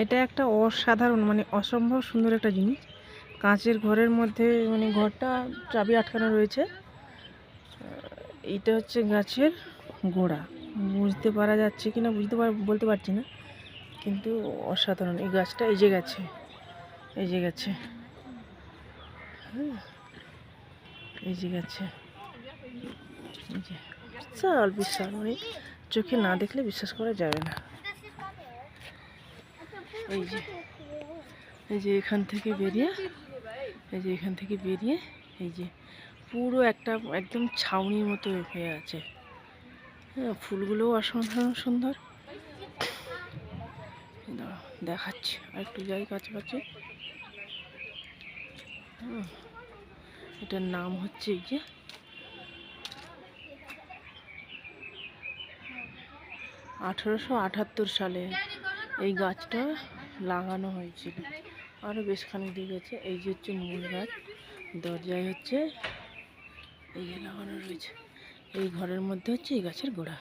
এটা একটা অসাধারণ মানে অসম্ভব সুন্দর একটা জিনিস। কাঁচের ঘরের মধ্যে মানে ঘরটা চাবি আটকানো রয়েছে। এইটা হচ্ছে গাছের গোড়া। বুঝতে পারা যাচ্ছে কিনা বলতে পারছি না, কিন্তু অসাধারণ। এই গাছটা এই যে গেছে, এই যে গেছে, হ্যাঁ এই যে গেছে, এই যে বিশাল বিশাল, মানে চোখে না দেখলে বিশ্বাস করা যাবে না। এই যে এই যে এখান থেকে বেরিয়ে, এই যে এখান থেকে বেরিয়ে, এই যে পুরো একটা একদম ছাউনির মতো হয়ে আছে। হ্যাঁ, ফুলগুলোও অসাধারণ সুন্দর। দেখাচ্ছি, আর একটু যাই কাছাকাছি। এটার নাম হচ্ছে এই যে 1878 সালে এই গাছটা লাগানো হয়েছিল। আরও বেশ খানিক গেছে। এই যে হচ্ছে মূল গাছ, দরজায় হচ্ছে এই যে লাগানো রয়েছে। এই ঘরের মধ্যে হচ্ছে এই গাছের গোড়া।